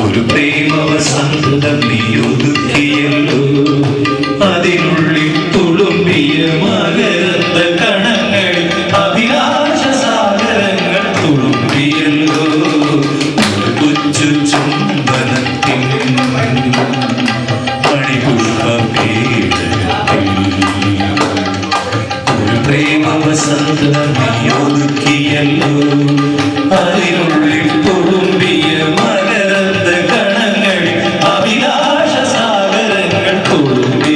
ഒരു പ്രേമവസന്തം നീയൊതുക്കിയല്ലോ, അതിനുള്ളിൽ തുളുമ്പിയ മകരത്ത കണങ്ങൾ, അഭിലാഷ സാഗരങ്ങൾ തുളുമ്പിയല്ലോ. ഒരു കൊച്ചു ചുംബനത്തിൻ മണിപുഷ്പപീഠത്തിൽ ഒരു പ്രേമവസന്തം നീയൊതുക്കിയല്ലോ, അതിനുള്ളിൽ തുളുമ്പിയ മകരത്ത കണങ്ങൾ, അഭിലാഷ സാഗരങ്ങൾ തുളുമ്പി